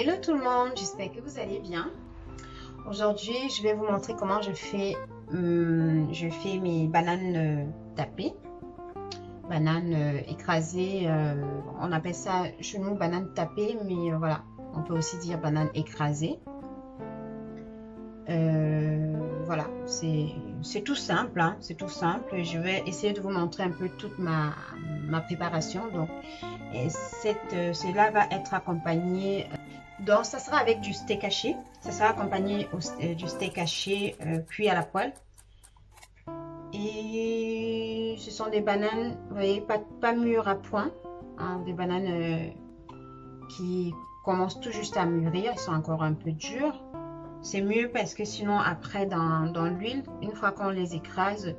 Hello tout le monde, j'espère que vous allez bien. Aujourd'hui, je vais vous montrer comment je fais mes bananes tapées, bananes écrasées. On appelle ça chez nous banane tapée, mais voilà, on peut aussi dire banane écrasée. Voilà, c'est tout simple, hein, c'est tout simple. Je vais essayer de vous montrer un peu toute ma préparation. Donc, cela va être accompagné. Donc, ça sera avec du steak haché. Ça sera accompagné du steak haché cuit à la poêle. Et ce sont des bananes, vous voyez, pas mûres à point, hein, des bananes qui commencent tout juste à mûrir. Ils sont encore un peu durs. C'est mieux parce que sinon après dans l'huile, une fois qu'on les écrase,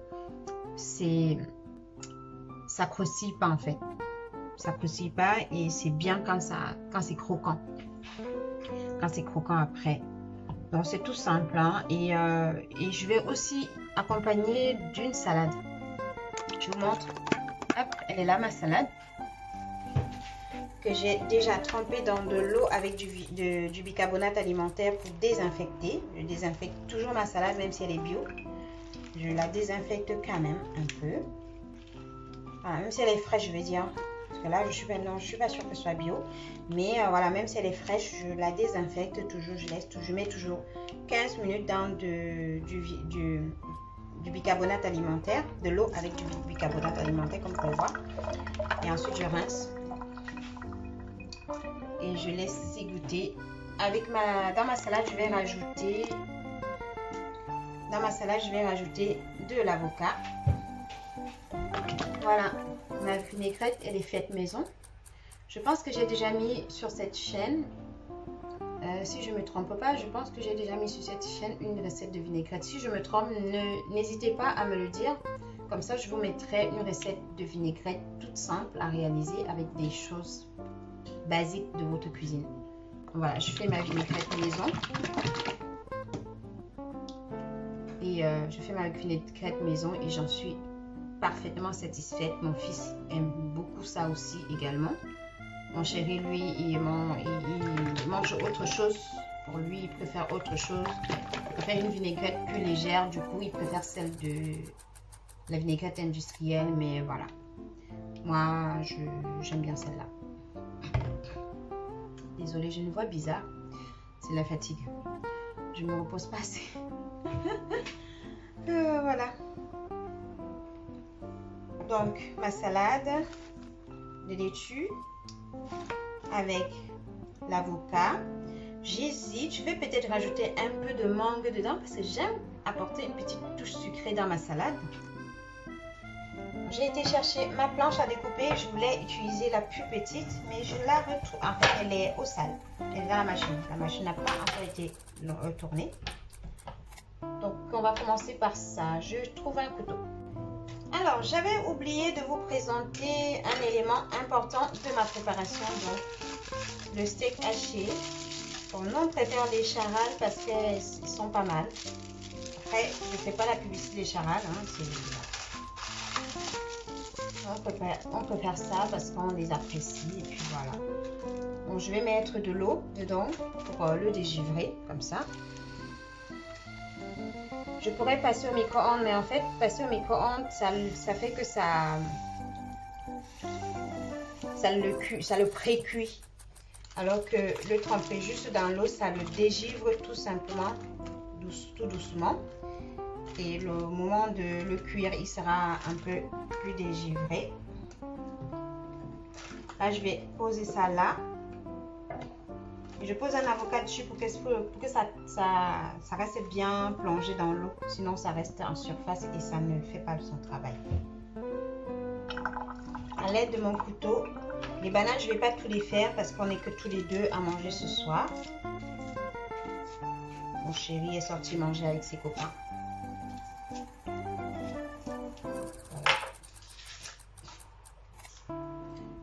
ça croustille pas en fait. Ça croustille pas et c'est bien quand c'est croquant. Quand c'est croquant après. Donc c'est tout simple, hein? Et je vais aussi accompagner d'une salade. Je vous montre. Hop, elle est là ma salade que j'ai déjà trempée dans de l'eau avec du bicarbonate alimentaire pour désinfecter. Je désinfecte toujours ma salade même si elle est bio. Je la désinfecte quand même un peu. Voilà, même si elle est fraîche, je veux dire. Parce que là, je suis pas sûre que ce soit bio. Mais voilà, même si elle est fraîche, je la désinfecte toujours. Je mets toujours 15 minutes dans du bicarbonate alimentaire, de l'eau avec du bicarbonate alimentaire, comme vous pouvez voir. Et ensuite, je rince. Et je laisse égoutter. Dans ma salade, je vais rajouter de l'avocat. Voilà, ma vinaigrette, elle est faite maison. Je pense que j'ai déjà mis sur cette chaîne, si je ne me trompe pas, je pense que j'ai déjà mis sur cette chaîne une recette de vinaigrette. Si je me trompe, n'hésitez pas à me le dire. Comme ça, je vous mettrai une recette de vinaigrette toute simple à réaliser avec des choses basiques de votre cuisine. Voilà, je fais ma vinaigrette maison. Et je fais ma vinaigrette maison et j'en suis parfaitement satisfaite. Mon fils aime beaucoup ça aussi également. Mon chéri, lui, il mange autre chose. Pour lui, il préfère autre chose. Il préfère une vinaigrette plus légère. Du coup, il préfère celle de la vinaigrette industrielle. Mais voilà. Moi, j'aime bien celle-là. Désolée, j'ai une voix bizarre. C'est la fatigue. Je ne me repose pas assez. Voilà. Donc, ma salade de laitue avec l'avocat. J'hésite, je vais peut-être rajouter un peu de mangue dedans parce que j'aime apporter une petite touche sucrée dans ma salade. J'ai été chercher ma planche à découper. Je voulais utiliser la plus petite, mais je la retourne. En fait, elle est au sale. Elle est dans la machine. La machine n'a pas encore été retournée. Donc, on va commencer par ça. Je trouve un couteau. Alors, j'avais oublié de vous présenter un élément important de ma préparation, donc le steak haché. Bon, nous, on préfère les charales parce qu'ils sont pas mal. Après, je ne fais pas la publicité des charales. Hein, on préfère ça parce qu'on les apprécie et puis voilà. Bon, je vais mettre de l'eau dedans pour le dégivrer, comme ça. Je pourrais passer au micro-ondes, mais en fait, passer au micro-ondes, ça fait que ça le pré-cuit. Alors que le tremper juste dans l'eau, ça le dégivre tout simplement, tout doucement. Et le moment de le cuire, il sera un peu plus dégivré. Là, je vais poser ça là. Je pose un avocat dessus pour que ça reste bien plongé dans l'eau. Sinon, ça reste en surface et ça ne fait pas son travail. À l'aide de mon couteau, les bananes, je ne vais pas tous les faire parce qu'on n'est que tous les deux à manger ce soir. Mon chéri est sorti manger avec ses copains. Voilà.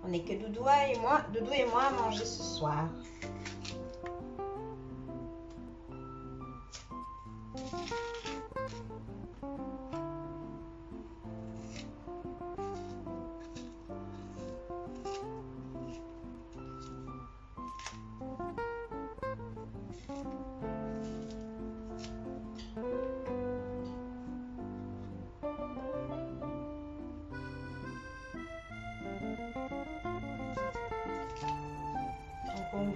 On n'est que Doudou et moi à manger ce soir.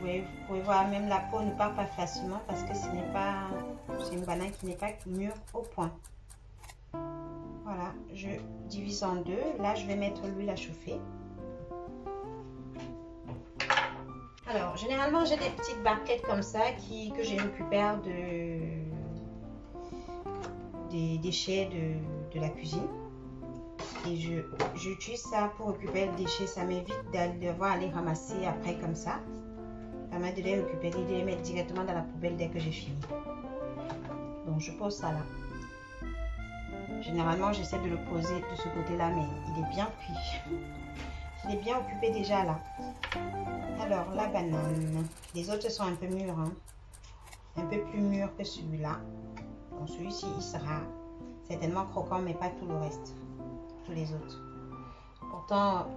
Vous pouvez voir, même la peau ne part pas facilement parce que c'est une banane qui n'est pas mûre au point. Voilà, je divise en deux. Là, je vais mettre l'huile à chauffer. Alors, généralement, j'ai des petites barquettes comme ça que je récupère des déchets de la cuisine. Et j'utilise ça pour récupérer le déchet. Ça m'évite devoir aller ramasser après comme ça. Ça permet de les récupérer et de les mettre directement dans la poubelle dès que j'ai fini. Donc, je pose ça là. Généralement, j'essaie de le poser de ce côté-là, mais il est bien pris. Il est bien occupé déjà là. Alors, la banane. Les autres sont un peu mûrs, hein. Un peu plus mûrs que celui-là. Bon, celui-ci, il sera certainement croquant, mais pas tout le reste. Tous les autres. Pourtant,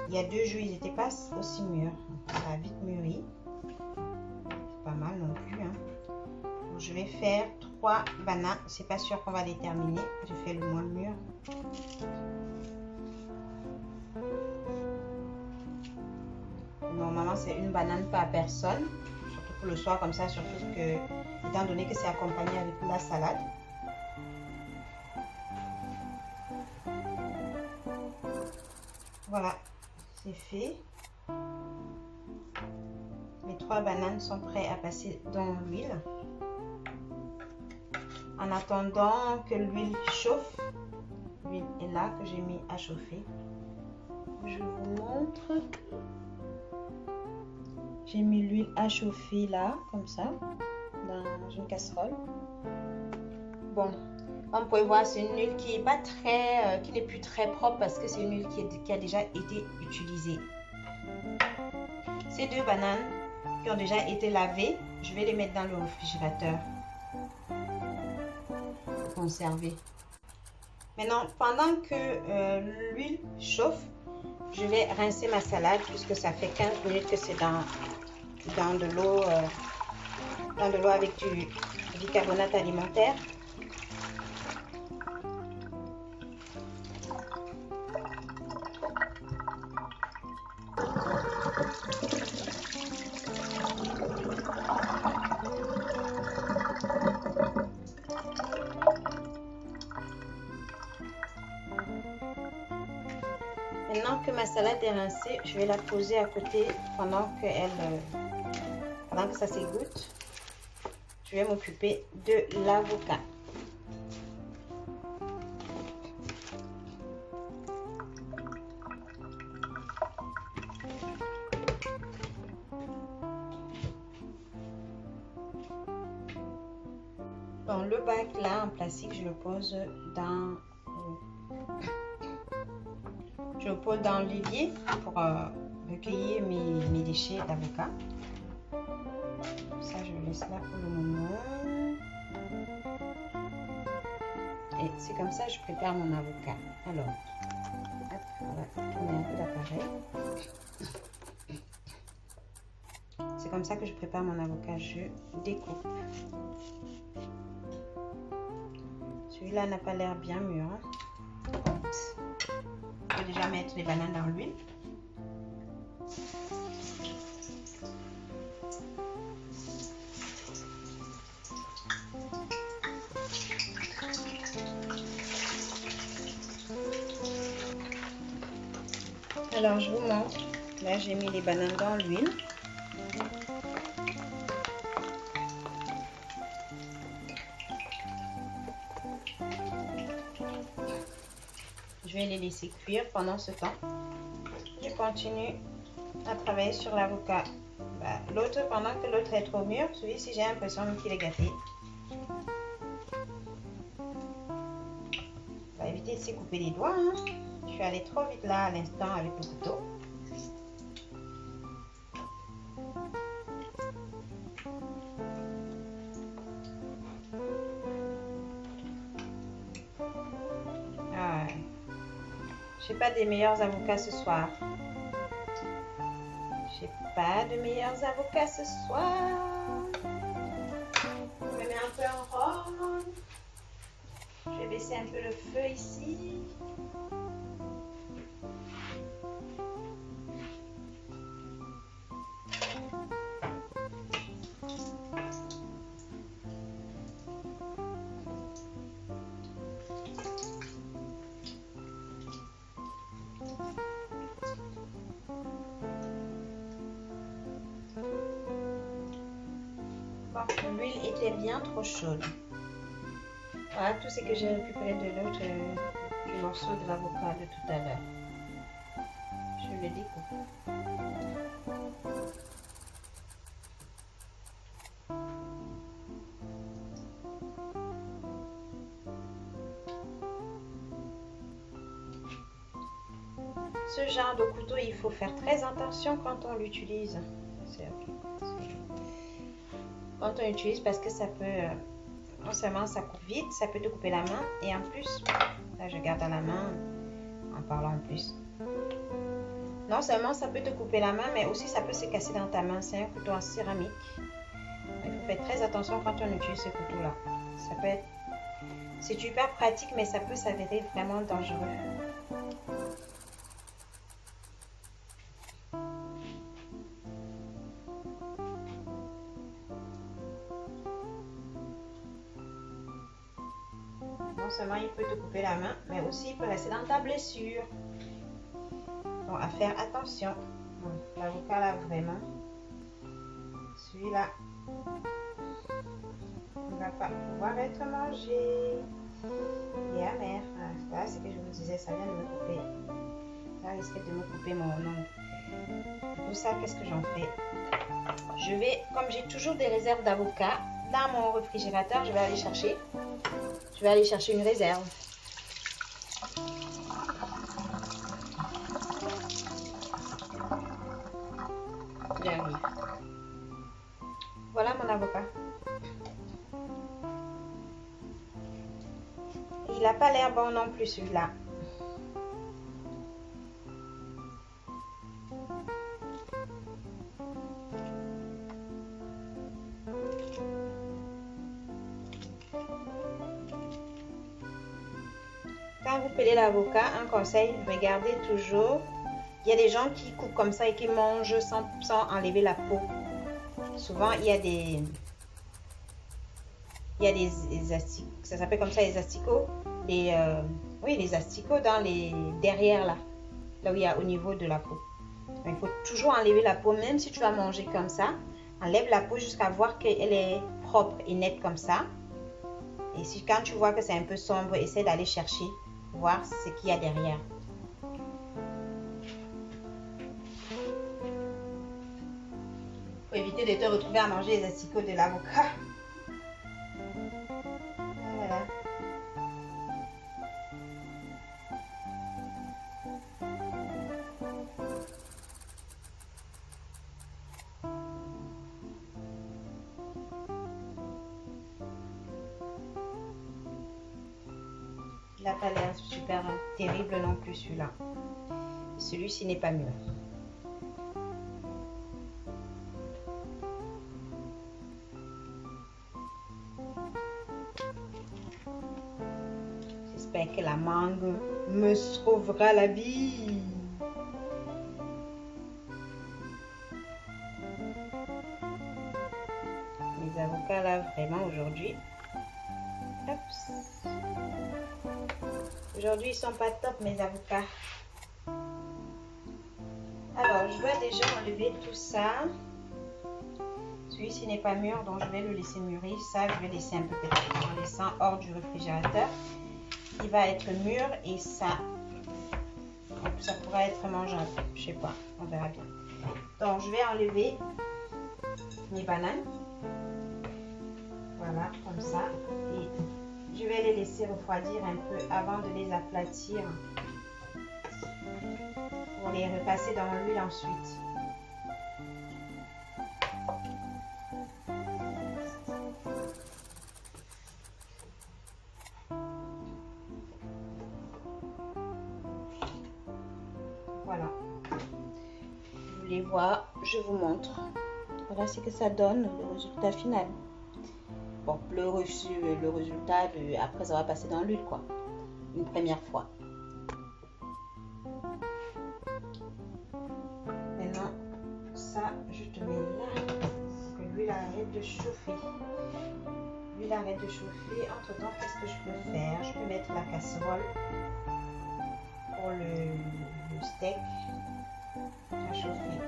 il y a 2 jours, ils n'étaient pas aussi mûrs. Ça a vite mûri. C'est pas mal non plus, hein. Donc, je vais faire 3 bananes. C'est pas sûr qu'on va les terminer. Je fais le moins mûr. Normalement, c'est une banane par personne. Surtout pour le soir comme ça. Surtout que, étant donné que c'est accompagné avec la salade. Voilà, c'est fait. Mes 3 bananes sont prêtes à passer dans l'huile. En attendant que l'huile chauffe, l'huile est là que j'ai mis à chauffer. Je vous montre. J'ai mis l'huile à chauffer là, comme ça, dans une casserole. Bon, comme vous pouvez voir, c'est une huile qui est pas très, qui n'est plus très propre parce que c'est une huile qui a déjà été utilisée. Ces 2 bananes qui ont déjà été lavées, je vais les mettre dans le réfrigérateur. Conserver. Maintenant, pendant que l'huile chauffe, je vais rincer ma salade puisque ça fait 15 minutes que c'est dans de l'eau avec du bicarbonate alimentaire. Maintenant que ma salade est rincée, je vais la poser à côté pendant que ça s'égoutte. Je vais m'occuper de l'avocat. Bon, le bac là en plastique, je le pose dans l'évier pour recueillir mes déchets d'avocat. Ça, je le laisse là pour le moment. Et c'est comme ça que je prépare mon avocat. Alors, hop, on va tourner un peu l'appareil. C'est comme ça que je prépare mon avocat. Je découpe. Celui-là n'a pas l'air bien mûr. Je vais déjà mettre les bananes dans l'huile. Alors, je vous montre. Là, j'ai mis les bananes dans l'huile. Je vais les laisser cuire pendant ce temps. Je continue à travailler sur l'avocat. L'autre, pendant que l'autre est trop mûr, celui-ci, j'ai l'impression qu'il est gâté. On va éviter de se couper les doigts. Hein. Je suis allée trop vite là à l'instant avec le couteau. J'ai pas des meilleurs avocats ce soir. J'ai pas de meilleurs avocats ce soir. Je me mets un peu en rond. Je vais baisser un peu le feu ici. quand l'huile était bien trop chaude. Voilà tout ce que j'ai récupéré de l'autre du morceau de l'avocat de tout à l'heure. Je le découpe. Ce genre de couteau, il faut faire très attention quand on l'utilise. C'est ok. Quand on l'utilise parce que ça peut, non seulement ça coupe vite, ça peut te couper la main et en plus, là je garde à la main en parlant en plus. Non seulement ça peut te couper la main, mais aussi ça peut se casser dans ta main. C'est un couteau en céramique. Il faut faire très attention quand on utilise ce couteau-là. Ça peut être, c'est super pratique, mais ça peut s'avérer vraiment dangereux. Non seulement il peut te couper la main, mais aussi il peut rester dans ta blessure. Donc à faire attention. L'avocat là vraiment, celui-là, il ne va pas pouvoir être mangé. Il est amer. Voilà ce que je vous disais, ça vient de me couper. Ça risque de me couper mon ongle. Pour ça, qu'est-ce que j'en fais? Je vais, comme j'ai toujours des réserves d'avocat dans mon réfrigérateur, je vais aller chercher. Je vais aller chercher une réserve. J'arrive. Voilà mon avocat. Il n'a pas l'air bon non plus celui-là. Quand vous pelez l'avocat, un conseil, regardez toujours. Il y a des gens qui coupent comme ça et qui mangent sans enlever la peau. Souvent, il y a des asticots, ça s'appelle comme ça les asticots. Oui, les asticots dans les derrière là où il y a au niveau de la peau. Donc, il faut toujours enlever la peau, même si tu vas manger comme ça. Enlève la peau jusqu'à voir qu'elle est propre et nette comme ça. Et si quand tu vois que c'est un peu sombre, essaie d'aller chercher, voir ce qu'il y a derrière. Pour éviter de te retrouver à manger les asticots de l'avocat. Voilà. Il n'a pas l'air super terrible non plus celui-là. Celui-ci n'est pas mûr. J'espère que la mangue me sauvera la vie. Les avocats là, vraiment aujourd'hui. Aujourd'hui, ils sont pas top mes avocats. Alors, je dois déjà enlever tout ça. Celui-ci n'est pas mûr, donc je vais le laisser mûrir. Ça, je vais laisser un peu peut-être en laissant hors du réfrigérateur. Il va être mûr et ça pourra être mangeable. Je sais pas, on verra bien. Donc, je vais enlever mes bananes. Voilà, comme ça. Et je vais les laisser refroidir un peu avant de les aplatir pour les repasser dans l'huile ensuite. Voilà. Vous voulez voir, je vous montre. Voilà ce que ça donne, le résultat final. Bon, le résultat après avoir passé dans l'huile, quoi. Une première fois. Maintenant, ça, je te mets là. Que l'huile arrête de chauffer. L'huile arrête de chauffer. Entre temps, qu'est-ce que je peux faire? Je peux mettre la casserole pour le steak à chauffer.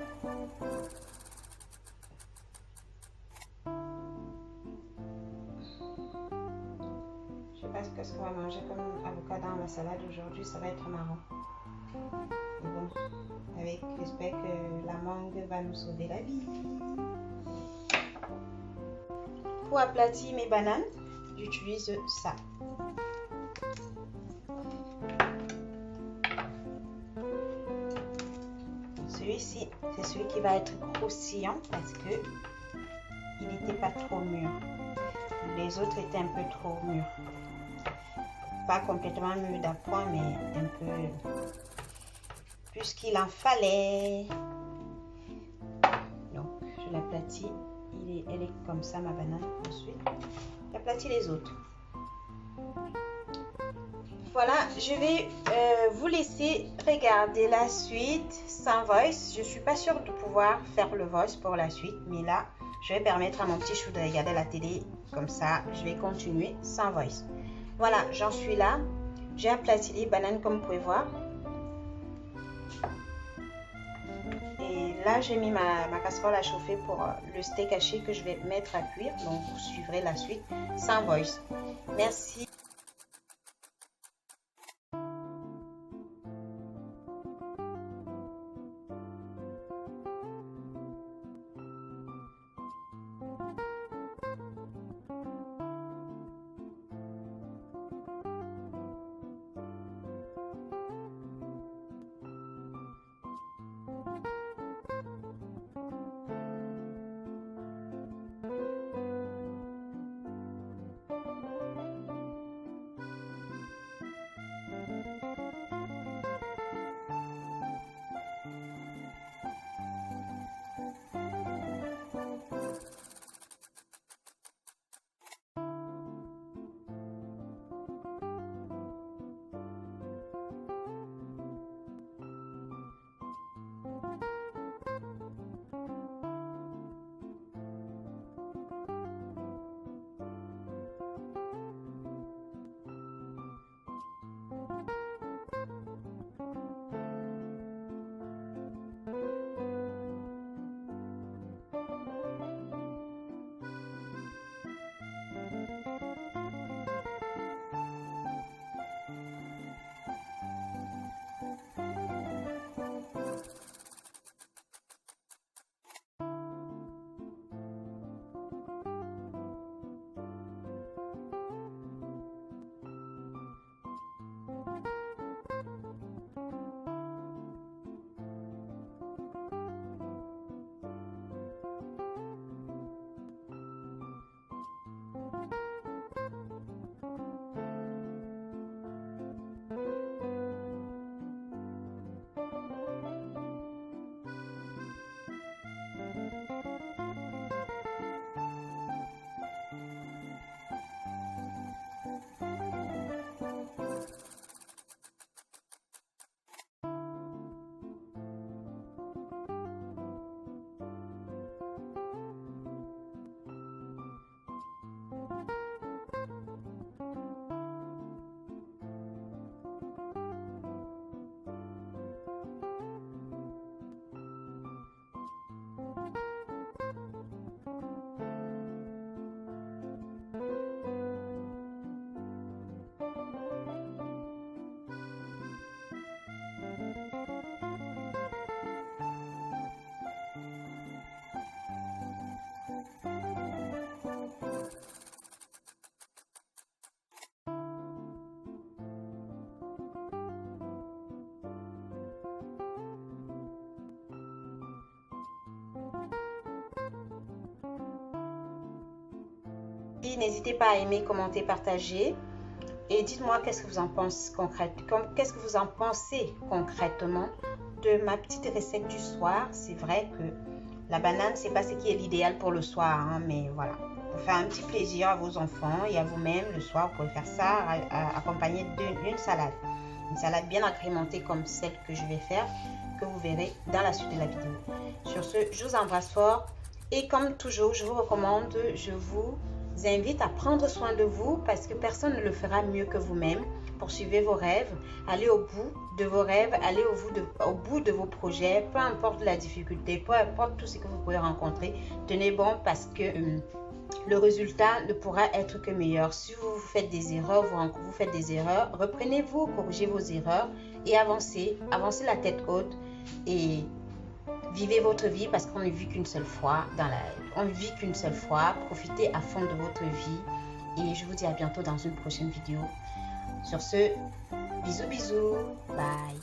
qu'est-ce qu'on va manger comme avocat dans la salade aujourd'hui, ça va être marrant. Et bon, j'espère que la mangue va nous sauver la vie. Pour aplatir mes bananes, j'utilise ça. Celui-ci, c'est celui qui va être croustillant parce que il n'était pas trop mûr. Les autres étaient un peu trop mûrs. Pas complètement mûrs d'appoint, mais un peu plus qu'il en fallait. Donc, je l'aplatis. Elle est comme ça, ma banane. Ensuite, j'aplatis les autres. Voilà, je vais vous laisser regarder la suite sans voice. Je ne suis pas sûre de pouvoir faire le voice pour la suite, mais là, je vais permettre à mon petit chou de regarder la télé. Comme ça, je vais continuer sans voice. Voilà, j'en suis là. J'ai aplati les bananes comme vous pouvez voir. Et là, j'ai mis ma casserole à chauffer pour le steak haché que je vais mettre à cuire. Donc, vous suivrez la suite sans voice. Merci. N'hésitez pas à aimer, commenter, partager et dites-moi qu'est-ce que vous en pensez concrètement de ma petite recette du soir. C'est vrai que la banane, c'est pas ce qui est l'idéal pour le soir, hein, mais voilà, pour faire un petit plaisir à vos enfants et à vous-même le soir, vous pouvez faire ça accompagné d'une salade. Une salade bien agrémentée comme celle que je vais faire, que vous verrez dans la suite de la vidéo. Sur ce, je vous embrasse fort et comme toujours, je vous recommande, je vous invite à prendre soin de vous parce que personne ne le fera mieux que vous-même. Poursuivez vos rêves, allez au bout de vos rêves, allez au bout de vos projets, peu importe la difficulté, peu importe tout ce que vous pouvez rencontrer. Tenez bon parce que le résultat ne pourra être que meilleur. Si vous faites des erreurs, vous faites des erreurs, reprenez-vous, corrigez vos erreurs et avancez la tête haute et vivez votre vie parce qu'on ne vit qu'une seule fois on ne vit qu'une seule fois. Profitez à fond de votre vie et je vous dis à bientôt dans une prochaine vidéo. Sur ce, bisous bisous, bye.